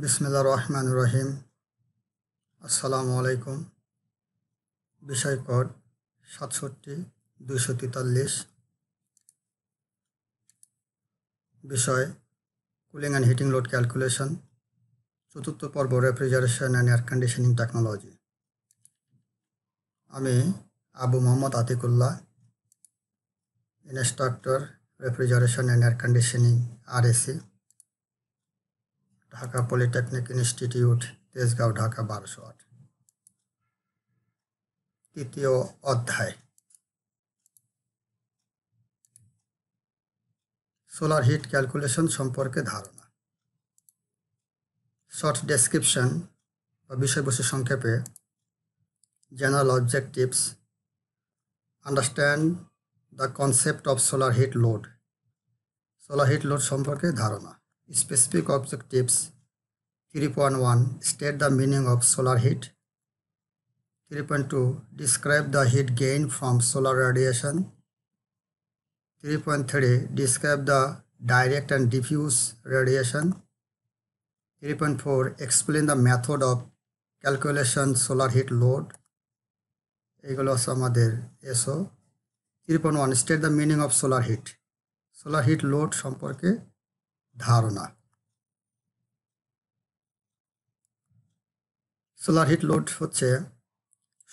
বিসমিল্লাহির রহমানির রহিম। আসসালামু আলাইকুম। বিষয় কোড ৬৭-২৪৩। বিষয় cooling and heating load calculation. চতুর্থ পর্ব refrigeration and air conditioning technology. আমি Abu Mohammad Atikullah, instructor refrigeration and air conditioning RAC, Dhaka polytechnic institute, Tejgaon, Dhaka ১২০৮। তৃতীয় অধ্যায়, সোলার হিট ক্যালকুলেশন সম্পর্কে ধারণা। শর্ট ডেসক্রিপশন বা বিষয়বস্তু সংক্ষেপে, general objectives, understand the concept of solar heat load. Solar heat load সম্পর্কে ধারণা। Specific objectives 3.1 state the meaning of solar heat. 3.2 describe the heat gain from solar radiation. 3.3 describe the direct and diffuse radiation. 3.4 explain the method of calculation solar heat load. এগুলো আছে আমাদের এসো। 3.1 state the meaning of solar heat. Solar heat load সম্পর্কে ধারণা। Solar heat load হচ্ছে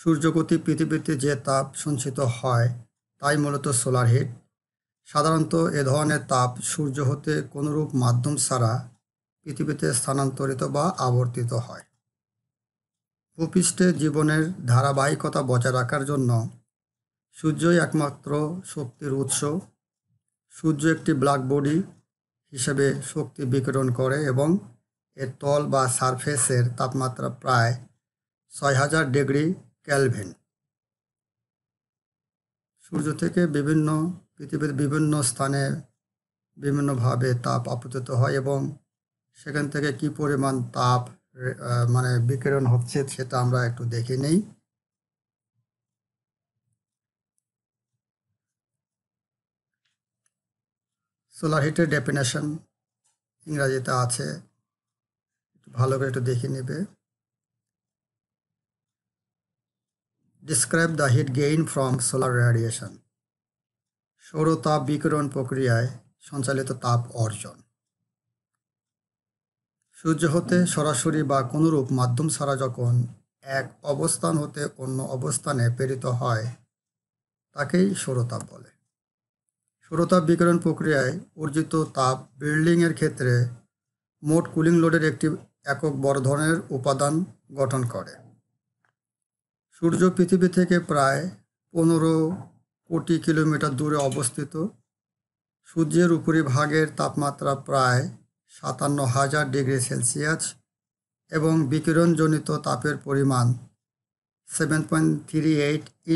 সূর্যগতি পৃথিবীতে যে তাপ সঞ্চিত হয় তাই মূলত সোলার হিট। সাধারণত এ ধরনের তাপ সূর্য হতে কোনোরূপ মাধ্যম ছাড়া পৃথিবীতে স্থানান্তরিত বা আবর্তিত হয়। ভূপৃষ্ঠে জীবনের ধারাবাহিকতা বজায় রাখার জন্য সূর্যই একমাত্র শক্তির উৎস। সূর্য একটি ব্ল্যাক বডি হিসেবে শক্তি বিকিরণ করে এবং এর তল বা সারফেসের তাপমাত্রা প্রায় ৬০০০ ডিগ্রি কেলভিন। সূর্য থেকে পৃথিবীর বিভিন্ন স্থানে বিভিন্নভাবে তাপ আপতিত হয় এবং সেখান থেকে কি পরিমাণ তাপ বিকিরণ হচ্ছে সেটা আমরা একটু দেখে নেই। সোলার হিটের ডেফিনেশন ইংরাজিতে আছে, ভালো করে একটু দেখে নেবে। Describe the hit gain from solar radiation. সৌর তাপ বিকিরণ প্রক্রিয়ায় সঞ্চালিত তাপ অর্জন। সূর্য হতে সরাসরি বা কোনোরূপ মাধ্যম ছাড়া যখন এক অবস্থান হতে অন্য অবস্থানে প্রেরিত হয় তাকেই সৌরতাপ বলে। সৌরতাপ বিকিরণ প্রক্রিয়ায় অর্জিত তাপ বিল্ডিংয়ের ক্ষেত্রে মোট কুলিং লোডের একটি একক বড় ধরনের উপাদান গঠন করে। সূর্য পৃথিবী থেকে প্রায় ১৫ কোটি কিলোমিটার দূরে অবস্থিত। সূর্যের উপরিভাগের তাপমাত্রা প্রায় ৫৭,০০০ ডিগ্রি সেলসিয়াস এবং বিকিরণজনিত তাপের পরিমাণ 7.38 ×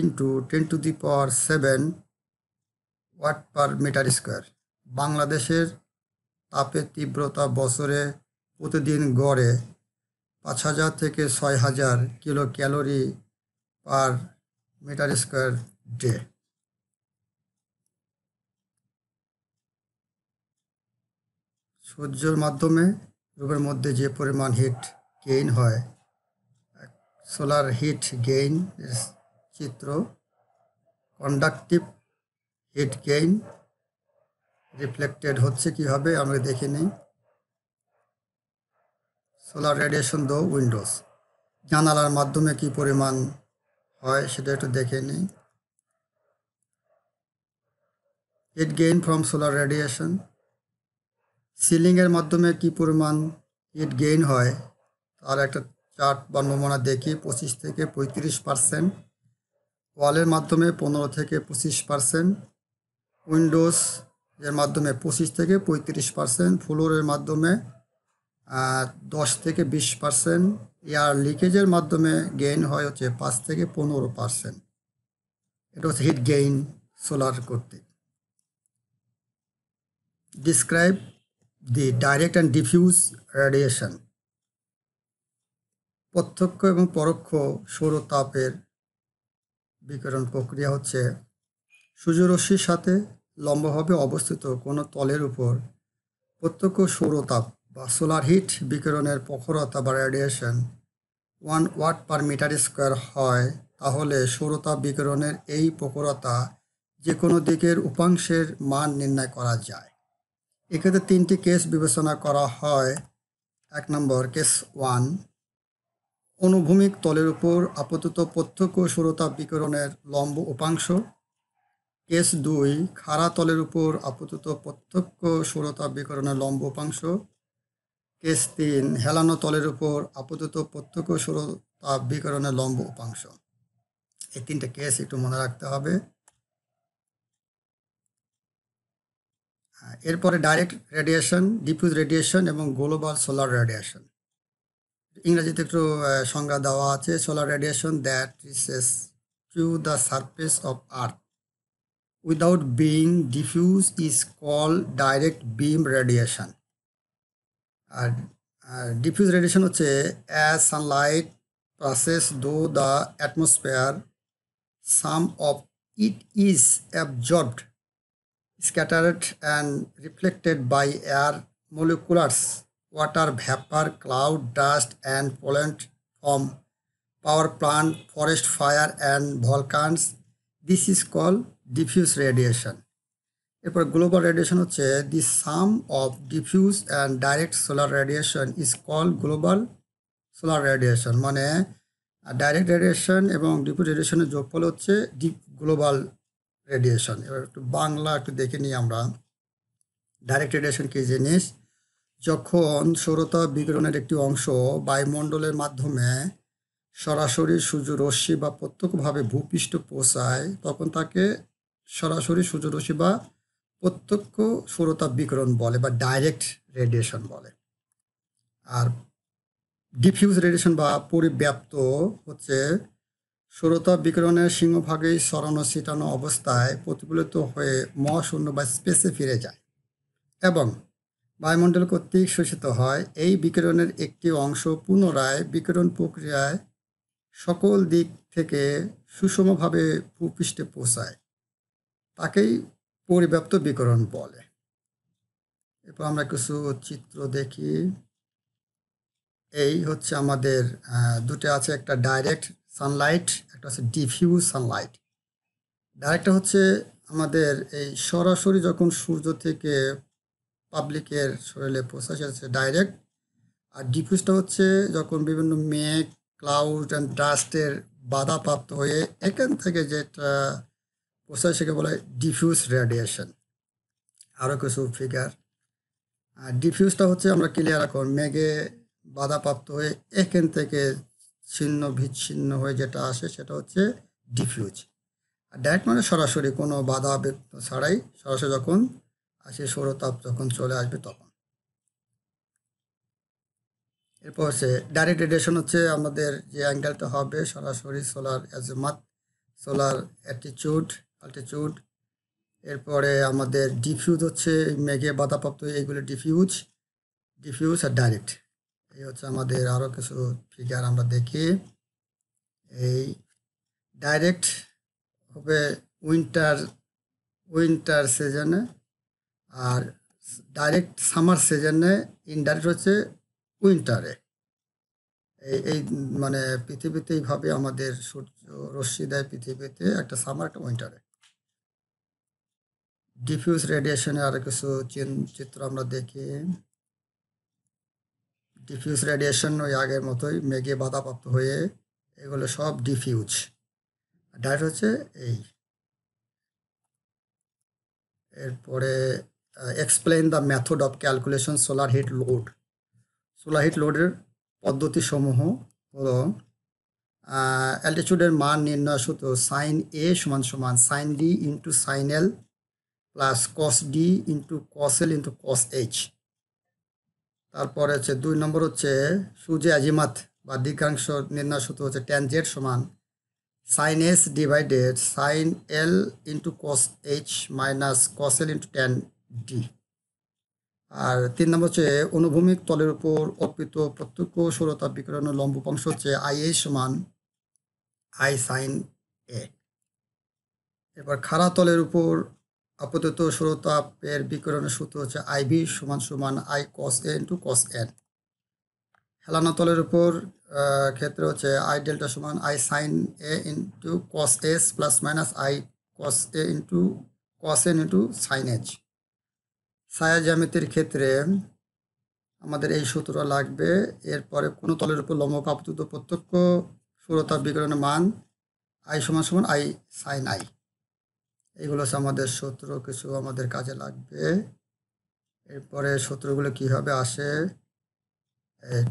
10⁷ ওয়াট পার মিটার স্কোয়ার। বাংলাদেশের তাপের তীব্রতা বছরে প্রতিদিন গড়ে ৫০০০ থেকে ৬০০০ kilocalorie per metre square day. সূর্যের মাধ্যমে রূপের মধ্যে যে পরিমাণ হিট গেইন হয়, সোলার হিট গেইন চিত্র। কন্ডাকটিভ হিট গেইন রিফ্লেক্টেড হচ্ছে কীভাবে আমরা দেখে নিই। সোলার রেডিয়েশন দ্য উইন্ডোজ, জানালার মাধ্যমে কি পরিমাণ হয় সেটা একটু দেখে নিই। Hit gain from solar radiation. সিলিংয়ের মাধ্যমে কি পরিমাণ হিট গেইন হয় তার একটা চার্ট বা নমুনা দেখি। 25 থেকে 35%। ওয়ালের মাধ্যমে 15 থেকে 25%। উইন্ডোজ এর মাধ্যমে 25 থেকে 35%। ফ্লোরের মাধ্যমে 10 থেকে 20%। এয়ার লিকেজের মাধ্যমে গেইন হয় হচ্ছে 5 থেকে 15%। এটা হচ্ছে হিট গেইন সোলার কর্তৃক। Describe the direct and diffuse radiation. প্রত্যক্ষ এবং পরোক্ষ সৌর তাপের বিকিরণ প্রক্রিয়া হচ্ছে সূর্যরশ্মির সাথে লম্বভাবে অবস্থিত কোনো তলের উপর প্রত্যক্ষ সৌর তাপ বা সোলার হিট বিকিরণের প্রখরতা বা radiation 1 watt per metre square হয়, তাহলে সৌরতাপ বিকিরণের এই প্রখরতা যে কোনো দিকের উপাংশের মান নির্ণয় করা যায়। এক্ষেত্রে 3টি কেস বিবেচনা করা হয়। 1 নম্বর কেস 1, অনুভূমিক তলের উপর আপতিত প্রত্যক্ষ সৌরতাপ বিকিরণের লম্ব উপাংশ। কেস 2, খাড়া তলের উপর আপতিত প্রত্যক্ষ সৌরতাপ বিকিরণের লম্ব উপাংশ। কেস 3, হেলানো তলের উপর আপতিত প্রত্যক্ষ সৌরতাপ বিকিরণের লম্ব উপাংশ। এই 3টে কেস একটু মনে রাখতে হবে। এরপরে ডাইরেক্ট রেডিয়েশন, ডিফিউজ রেডিয়েশন এবং গ্লোবাল সোলার রেডিয়েশন। ইংরেজিতে একটু সংজ্ঞা দেওয়া আছে। Solar radiation that reaches through the surface of earth without being diffuse is called direct beam radiation. আর ডিফিউজ রেডিয়েশন হচ্ছে as sunlight passes through the atmosphere, some of it is absorbed, scattered and reflected by air molecules, water vapor, cloud dust and pollen from power plant, forest fire and volcans. This is called diffuse radiation. এরপর global radiation হচ্ছে the sum of diffuse and direct solar radiation is called global solar radiation. মানে direct radiation এবং diffuse রেডিয়েশনের যোগফল হচ্ছে global radiation. এবার একটু বাংলা একটু দেখে নিই আমরা। ডাইরেক্ট রেডিয়েশন কী জিনিস? যখন সৌরতাপ বিকিরণের একটি অংশ বায়ুমণ্ডলের মাধ্যমে সরাসরি সূর্যরশ্মি বা প্রত্যক্ষভাবে ভূপৃষ্ঠে পৌঁছায়, তখন তাকে সরাসরি সূর্যরশ্মি বা প্রত্যক্ষ সৌরতাপ বিকিরণ বলে বা ডাইরেক্ট রেডিয়েশন বলে। আর ডিফিউজ রেডিয়েশন বা পরিব্যাপ্ত হচ্ছে সৌরতাপ বিকিরণের সিংহভাগেই ছড়ানো ছিটানো অবস্থায় প্রতিফলিত হয়ে মহাশূন্য বা স্পেসে ফিরে যায় এবং বায়ুমণ্ডল কর্তৃক শোষিত হয়। এই বিকিরণের একটি অংশ পুনরায় বিকিরণ প্রক্রিয়ায় সকল দিক থেকে সুষমভাবে ভূপৃষ্ঠে পৌঁছায়, তাকেই পরিব্যাপ্ত বিকিরণ বলে। এরপর আমরা কিছু চিত্র দেখি। এই হচ্ছে আমাদের দুটো আছে, একটা ডাইরেক্ট সানলাইট, একটা হচ্ছে ডিফিউজ সানলাইট। ডাইরেক্টটা হচ্ছে আমাদের এই সরাসরি যখন সূর্য থেকে পাবলিকের শরীরে পৌঁছায় সেটা হচ্ছে ডাইরেক্ট। আর ডিফিউজটা হচ্ছে যখন বিভিন্ন মেঘ, ক্লাউড অ্যান্ড ডাস্টের বাধাপ্রাপ্ত হয়ে এখান থেকে যেটা পৌঁছায় সেকে বলে ডিফিউজ রেডিয়েশন। আরও কিছু ফিগার। ডিফিউজটা হচ্ছে আমরা ক্লিয়ার এখন মেঘে বাধাপ্রাপ্ত হয়ে এখান থেকে ছিন্ন বিচ্ছিন্ন হয়ে যেটা আসে সেটা হচ্ছে ডিফিউজ। আর ডাইরেক্ট মানে সরাসরি কোনো বাধা ছাড়াই সরাসরি যখন আসে সৌরতাপ যখন চলে আসবে তখন। এরপর হচ্ছে ডাইরেক্ট রেডিয়েশন হচ্ছে আমাদের যে অ্যাঙ্গেলটা হবে সরাসরি সোলার অ্যাজিমাত, সোলার অ্যালটিটিউড। এরপরে আমাদের ডিফিউজ হচ্ছে মেঘে বাধাপ্রাপ্ত এইগুলো ডিফিউজ আর ডাইরেক্ট। এই হচ্ছে আমাদের আরও কিছু ফিগার আমরা দেখি। এই ডাইরেক্ট হবে উইন্টার সিজনে, আর ডাইরেক্ট সামার সিজনে, ইনডাইরেক্ট হচ্ছে উইন্টারে। এই মানে পৃথিবীতে এইভাবে আমাদের সূর্য রশ্মি দেয় পৃথিবীতে, একটা সামার একটা উইন্টারে। ডিফিউজ রেডিয়েশনের আরও কিছু চিত্র আমরা দেখি। ডিফিউজ রেডিয়েশন ওই আগের মতোই মেঘে বাধাপ্রাপ্ত হয়ে এগুলো সব ডিফিউজ। ডাইরেক্ট হচ্ছে এই। এরপরে explain the method of calculation solar heat load. Solar heat লোডের পদ্ধতিসমূহ হলো অ্যালটিটিউডের মান নির্ণয় সূত্র সাইন এ সমান সমান sine D into sine L plus cos D into cos L into cos H. তারপরে হচ্ছে 2 নম্বর হচ্ছে সূর্যের আজিমাত বা দিকাংশ নির্ণয় সূত্র হচ্ছে ট্যান জেড সমান sine S divided sine L into cos H minus cos L into tan D. আর 3 নম্বর হচ্ছে অনুভূমিক তলের উপর অর্পিত প্রত্যক্ষ সৌরতাপ বিকিরণের লম্ব উপাংশ হচ্ছে আই এ সমান আই সাইন এ। এবার খাড়া তলের উপর আপতিত সৌরতাপের বিকিরণের সূত্র হচ্ছে আইভি সমান সমান I cos A into cos N. হেলানো তলের উপর ক্ষেত্রে হচ্ছে আই ডেল্টা সমান I sine A into cos S plus minus I cos A into cos N into sine H. ছায়া জ্যামিতির ক্ষেত্রে আমাদের এই সূত্র লাগবে। এরপরে কোনো তলের উপর লম্ব আপতিত প্রত্যক্ষ সৌরতাপ বিকিরণের মান আই সমান সমান আই সাইন আই। এইগুলো হচ্ছে আমাদের সূত্র, কিছু আমাদের কাজে লাগবে। এরপরে সূত্রগুলো কীভাবে আসে,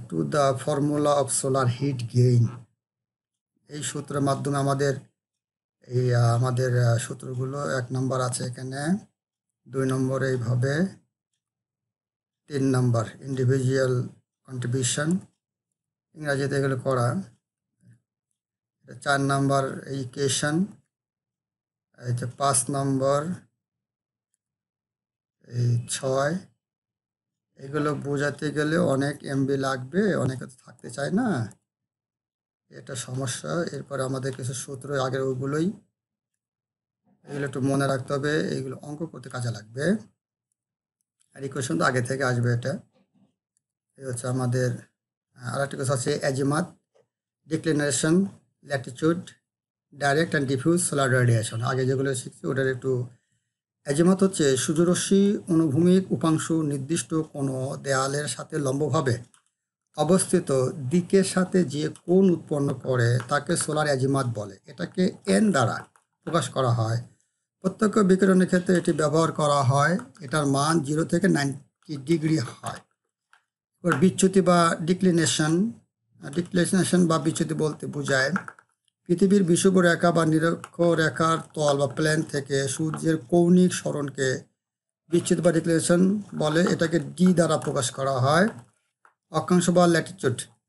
to the formula of solar heat gain, এই সূত্রের মাধ্যমে আমাদের সূত্রগুলো 1 নম্বর আছে এখানে, 2 নম্বর এইভাবে, 3 নম্বর ইন্ডিভিজুয়াল কন্ট্রিবিউশন, ইংরাজিতে এগুলো করা, 4 নম্বর ইকুয়েশন, এই যে 5 নম্বর, এই 6। এগুলো বোঝাতে গেলে অনেক এমবি লাগবে, অনেকে তো থাকতে চায় না, এটা সমস্যা। এরপরে আমাদের কিছু সূত্র আগের ওগুলোই, এগুলো একটু মনে রাখতে হবে, এইগুলো অঙ্ক করতে কাজে লাগবে। আর ইকুয়েশন তো আগে থেকে আসবে। এটা এই হচ্ছে আমাদের আরেকটা কথা আছে azimuth, declination, latitude, direct and diffuse solar radiation. আগে যেগুলো শিখছি ওটার একটু। অ্যাজিমাত হচ্ছে সূর্যরশ্মি অনুভূমিক উপাংশ নির্দিষ্ট কোনো দেয়ালের সাথে লম্বভাবে অবস্থিত দিকের সাথে যে কোণ উৎপন্ন করে তাকে সোলার অ্যাজিমাত বলে। এটাকে এন দ্বারা প্রকাশ করা হয়। প্রত্যক্ষ বিকিরণের ক্ষেত্রে এটি ব্যবহার করা হয়। এটার মান 0 থেকে 90 ডিগ্রি হয়। এবার বিচ্যুতি বা ডিক্লিনেশন বা বিচ্যুতি বলতে বোঝায় পৃথিবীর বিষুব রেখা বা নিরক্ষরেখার তল বা প্লেন থেকে সূর্যের কৌণিক সরণকে বিচ্যুতি বা ডিক্লিনেশন বলে। এটাকে ডি দ্বারা প্রকাশ করা হয়। অক্ষাংশ বা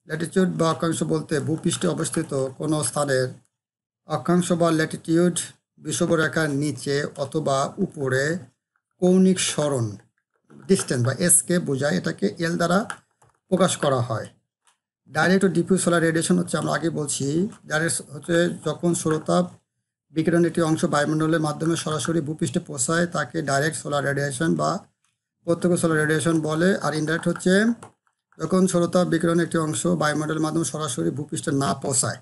ল্যাটিটিউড বা অক্ষাংশ বলতে ভূপৃষ্ঠে অবস্থিত কোনো স্থানের অক্ষাংশ বা ল্যাটিটিউড বিষুবরেখার নিচে অথবা উপরে কৌণিক সরণ ডিস্টেন্স বা এসকে বোঝায়। এটাকে এল দ্বারা প্রকাশ করা হয়। ডাইরেক্ট ও ডিফিউজ সোলার রেডিয়েশন হচ্ছে, আমরা আগে বলছি, ডাইরেক্ট হচ্ছে যখন সৌরতাপ বিকিরণের একটি অংশ বায়ুমণ্ডলের মাধ্যমে সরাসরি ভূপৃষ্ঠে পৌঁছায় তাকে ডাইরেক্ট সোলার রেডিয়েশন বা প্রত্যক্ষ সোলার রেডিয়েশন বলে। আর ইনডাইরেক্ট হচ্ছে যখন সৌরতাপ বিকিরণের একটি অংশ বায়ুমণ্ডলের মাধ্যমে সরাসরি ভূপৃষ্ঠে না পৌঁছায়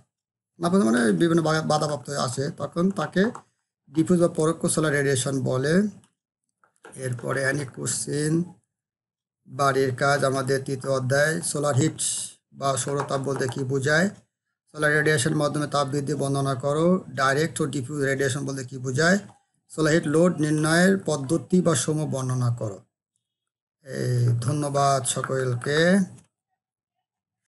মানে বিভিন্ন বাধাপ্রাপ্ত হয়ে আসে, তখন তাকে ডিফিউজ বা পরোক্ষ সোলার রেডিয়েশন বলে। এরপরে অ্যানি কোশ্চিন বাড়ির কাজ, আমাদের 3য় অধ্যায়। সোলার হিট বা সৌরতাপ বলতে কি বোঝায়? সোলার রেডিয়েশনের মাধ্যমে তাপ বৃদ্ধি বর্ণনা করো। ডাইরেক্ট ও ডিফিউজ রেডিয়েশন বলতে কি বোঝায়? সোলার হিট লোড নির্ণয়ের পদ্ধতি বা সমূহ বর্ণনা করো। ধন্যবাদ সকলকে।